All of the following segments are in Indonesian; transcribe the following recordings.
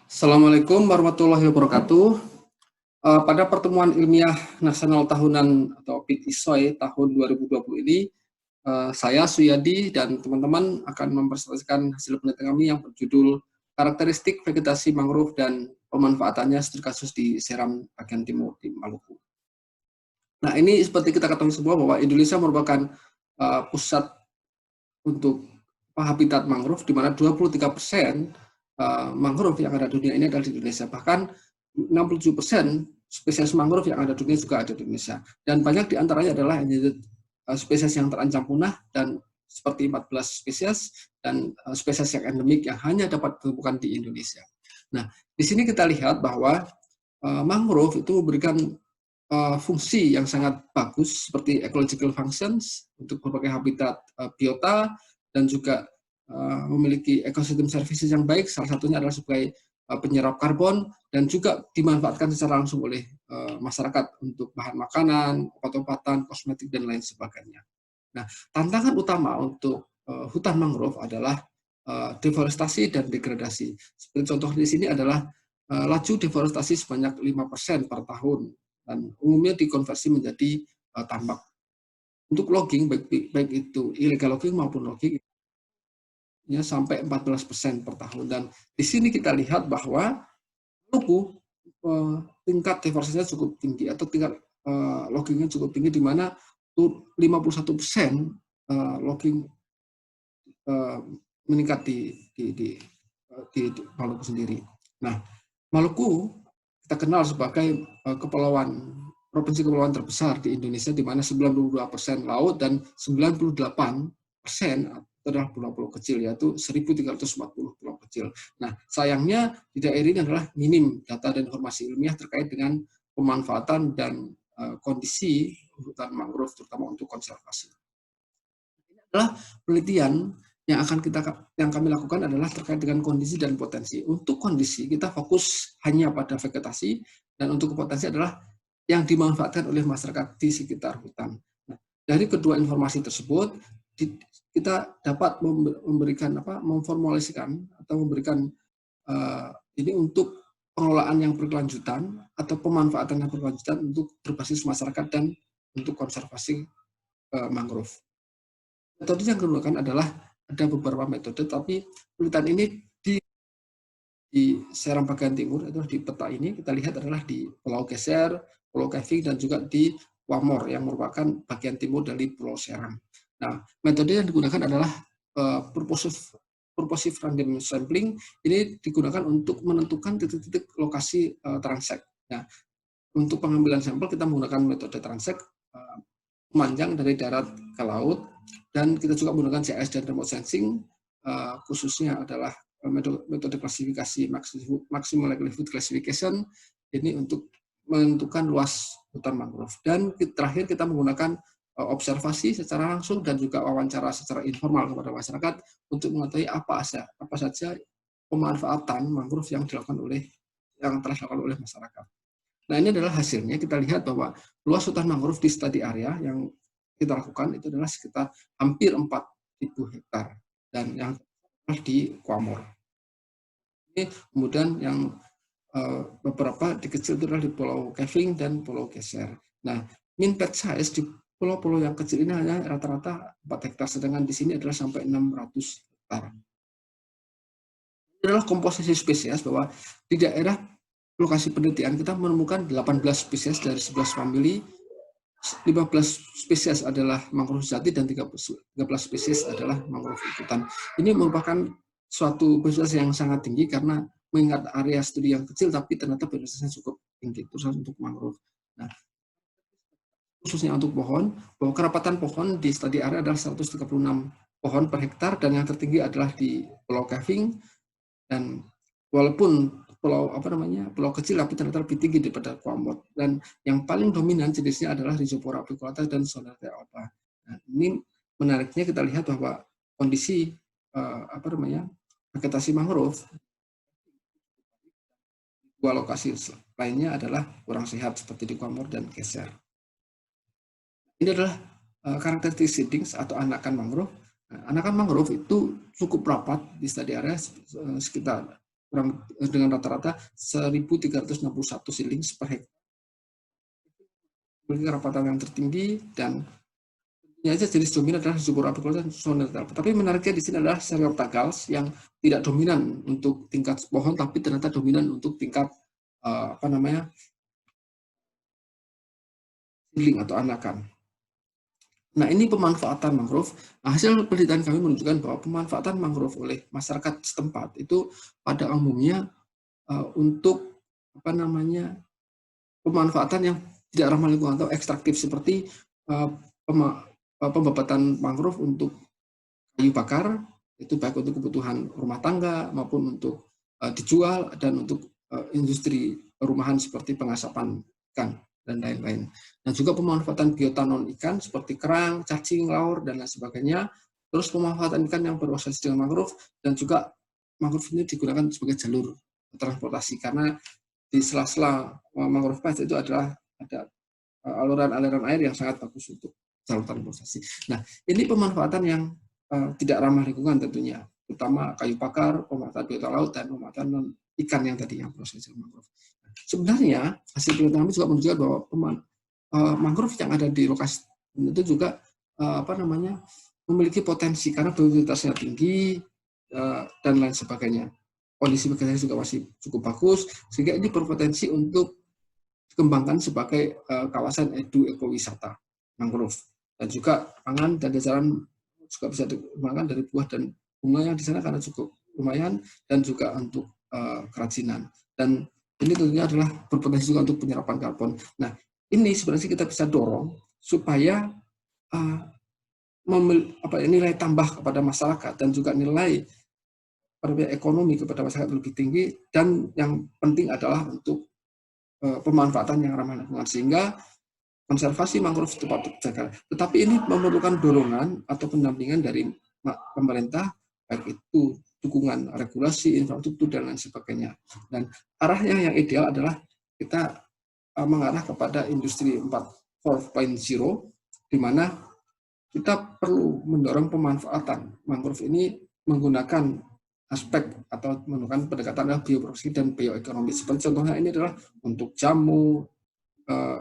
Assalamualaikum warahmatullahi wabarakatuh. Pada pertemuan ilmiah nasional tahunan atau PIT-ISOI tahun 2020 ini, saya Suyadi dan teman-teman akan mempresentasikan hasil penelitian kami yang berjudul karakteristik vegetasi mangrove dan pemanfaatannya studi kasus di Seram bagian timur di Maluku. Nah, ini seperti kita ketahui semua bahwa Indonesia merupakan pusat untuk habitat mangrove, di mana 23% mangrove yang ada di dunia ini adalah di Indonesia. Bahkan 67% spesies mangrove yang ada di dunia juga ada di Indonesia. Dan banyak di antaranya adalah spesies yang terancam punah, dan seperti 14 spesies, dan spesies yang endemik yang hanya dapat ditemukan di Indonesia. Nah, di sini kita lihat bahwa mangrove itu memberikan fungsi yang sangat bagus seperti ecological functions untuk berbagai habitat biota, dan juga memiliki ekosistem services yang baik. Salah satunya adalah sebagai penyerap karbon, dan juga dimanfaatkan secara langsung oleh masyarakat untuk bahan makanan, obat-obatan, kosmetik, dan lain sebagainya. Nah, tantangan utama untuk hutan mangrove adalah deforestasi dan degradasi. Seperti contoh di sini adalah laju deforestasi sebanyak 5% per tahun, dan umumnya dikonversi menjadi tambak. Untuk logging, baik itu illegal logging maupun logging, ya sampai 14% per tahun. Dan di sini kita lihat bahwa Maluku tingkat deforestasinya cukup tinggi, atau tingkat loggingnya cukup tinggi, di mana 51% logging meningkat di Maluku sendiri. Nah, Maluku kita kenal sebagai provinsi kepulauan terbesar di Indonesia, di mana 92% laut dan 98% adalah pulau-pulau kecil, yaitu 1.340 pulau kecil. Nah, sayangnya di daerah ini adalah minim data dan informasi ilmiah terkait dengan pemanfaatan dan kondisi hutan mangrove, terutama untuk konservasi. Ini adalah penelitian yang kami lakukan adalah terkait dengan kondisi dan potensi. Untuk kondisi kita fokus hanya pada vegetasi, dan untuk potensi adalah yang dimanfaatkan oleh masyarakat di sekitar hutan. Nah, dari kedua informasi tersebut kita dapat memformulasikan atau memberikan ini untuk pengelolaan yang berkelanjutan atau pemanfaatan yang berkelanjutan untuk berbasis masyarakat dan untuk konservasi mangrove. Metode yang digunakan adalah ada beberapa metode, tapi penelitian ini di Seram bagian timur, itu di peta ini kita lihat adalah di Pulau Geser, Pulau Kefing, dan juga di Wamor yang merupakan bagian timur dari Pulau Seram. Nah, metode yang digunakan adalah purposive random sampling. Ini digunakan untuk menentukan titik-titik lokasi transect. Nah, untuk pengambilan sampel kita menggunakan metode transect, memanjang dari darat ke laut, dan kita juga menggunakan GIS dan remote sensing, khususnya adalah metode klasifikasi maximal likelihood classification, ini untuk menentukan luas hutan mangrove. Dan terakhir kita menggunakan observasi secara langsung dan juga wawancara secara informal kepada masyarakat untuk mengetahui apa saja pemanfaatan mangrove yang telah dilakukan oleh masyarakat. Nah, ini adalah hasilnya. Kita lihat bahwa luas hutan mangrove di study area yang kita lakukan itu adalah sekitar hampir 4.000 hektar, dan yang di Wamor. Ini kemudian yang beberapa di kecil itu adalah di Pulau Kefing dan Pulau Geser. Nah, mean patch size di pulau-pulau yang kecil ini hanya rata-rata 4 hektar, sedangkan di sini adalah sampai 600 hektar. Ini adalah komposisi spesies, bahwa di daerah lokasi penelitian kita menemukan 18 spesies dari 11 famili, 15 spesies adalah mangrove sejati, dan 13 spesies adalah mangrove hutan. Ini merupakan suatu biodiversitas yang sangat tinggi, karena mengingat area studi yang kecil, tapi ternyata biodiversitasnya cukup tinggi, terus untuk mangrove. Nah, khususnya untuk pohon, bahwa kerapatan pohon di studi area adalah 136 pohon per hektar, dan yang tertinggi adalah di Pulau Kefing, dan walaupun pulau kecil, tapi ternyata lebih tinggi daripada Wamor. Dan yang paling dominan jenisnya adalah Rhizopora apiculata dan Sonardia alba. Nah, ini menariknya kita lihat bahwa kondisi vegetasi mangrove dua lokasi lainnya adalah kurang sehat seperti di Wamor dan Geser. Ini adalah karakteristik seedlings atau anakan mangrove. Nah, anakan mangrove itu cukup rapat di studi area, sekitar dengan rata-rata 1.361 seedlings per hektar. Memiliki kerapatan yang tertinggi dan tentunya aja jenis dominan adalah subur apiculus dan sonetel. Tapi menariknya di sini adalah Serioptagals yang tidak dominan untuk tingkat pohon, tapi ternyata dominan untuk tingkat seedling atau anakan. Nah, ini pemanfaatan mangrove. Nah, hasil penelitian kami menunjukkan bahwa pemanfaatan mangrove oleh masyarakat setempat itu pada umumnya untuk pemanfaatan yang tidak ramah lingkungan atau ekstraktif, seperti pembabatan mangrove untuk kayu bakar, itu baik untuk kebutuhan rumah tangga maupun untuk dijual, dan untuk industri rumahan seperti pengasapan ikan dan lain-lain. Dan juga pemanfaatan biotanon ikan seperti kerang, cacing, laur, dan lain sebagainya. Terus pemanfaatan ikan yang berproses dengan mangrove, dan juga mangrove ini digunakan sebagai jalur transportasi, karena di sela-sela mangrove belt itu ada aliran-aliran air yang sangat bagus untuk jalur transportasi. Nah, ini pemanfaatan yang tidak ramah lingkungan tentunya, terutama kayu bakar, pemanfaatan biota laut, dan pemanfaatan ikan yang tadi yang proses mangrove. Sebenarnya hasil penelitian kami juga menunjukkan bahwa mangrove yang ada di lokasi itu juga memiliki potensi karena biodiversitasnya tinggi dan lain sebagainya. Kondisi vegetasi juga masih cukup bagus, sehingga ini berpotensi untuk dikembangkan sebagai kawasan ekowisata mangrove. Dan juga pangan dan jajaran juga bisa dikembangkan dari buah dan bunga yang di sana karena cukup lumayan, dan juga untuk kerajinan. Dan ini tentunya adalah berpotensi juga untuk penyerapan karbon. Nah, ini sebenarnya kita bisa dorong supaya nilai tambah kepada masyarakat dan juga nilai ekonomi kepada masyarakat lebih tinggi, dan yang penting adalah untuk pemanfaatan yang ramah lingkungan, sehingga konservasi mangrove tepat terjaga. Tetapi ini memerlukan dorongan atau pendampingan dari pemerintah, baik itu dukungan regulasi, infrastruktur, dan lain sebagainya. Dan arahnya yang ideal adalah kita mengarah kepada industri 4.0, di mana kita perlu mendorong pemanfaatan mangrove ini menggunakan aspek atau menggunakan pendekatan bioproduksi dan bioekonomi. Seperti contohnya ini adalah untuk jamu,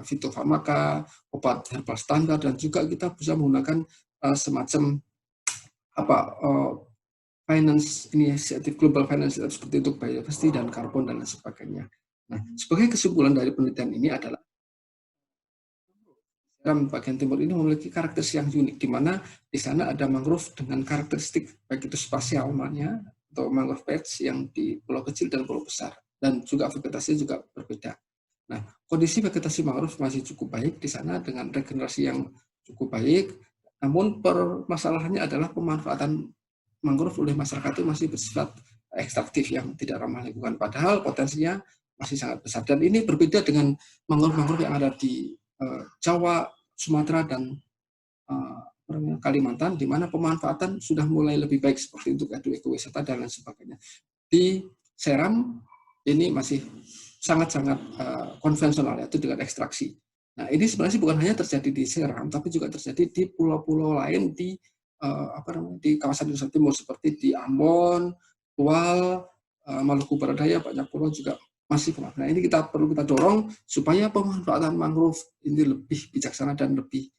fitofarmaka, obat herbal standar, dan juga kita bisa menggunakan semacam finance inisiatif, global finance seperti itu, biodiversity dan karbon dan lain sebagainya. Nah, sebagai kesimpulan dari penelitian ini adalah dalam bagian timur ini memiliki karakteristik yang unik, di mana di sana ada mangrove dengan karakteristik baik itu spasialnya atau mangrove beds yang di pulau kecil dan pulau besar, dan juga vegetasinya juga berbeda. Nah, kondisi vegetasi mangrove masih cukup baik di sana dengan regenerasi yang cukup baik, namun permasalahannya adalah pemanfaatan mangrove oleh masyarakat itu masih bersifat ekstraktif yang tidak ramah lingkungan, padahal potensinya masih sangat besar. Dan ini berbeda dengan mangrove-mangrove yang ada di Jawa, Sumatera, dan Kalimantan, di mana pemanfaatan sudah mulai lebih baik seperti untuk ekowisata dan lain sebagainya. Di Seram ini masih sangat-sangat konvensional, yaitu dengan ekstraksi. Nah, ini sebenarnya bukan hanya terjadi di Seram, tapi juga terjadi di pulau-pulau lain di kawasan Indonesia Timur, seperti di Ambon, Tual, Maluku Barat Daya, banyak pulau juga masih pemanfaatan. Nah, ini perlu kita dorong supaya pemanfaatan mangrove ini lebih bijaksana dan lebih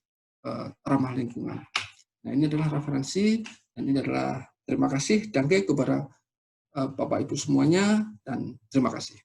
ramah lingkungan. Nah, ini adalah referensi, dan ini adalah terima kasih kepada Bapak Ibu semuanya, dan terima kasih.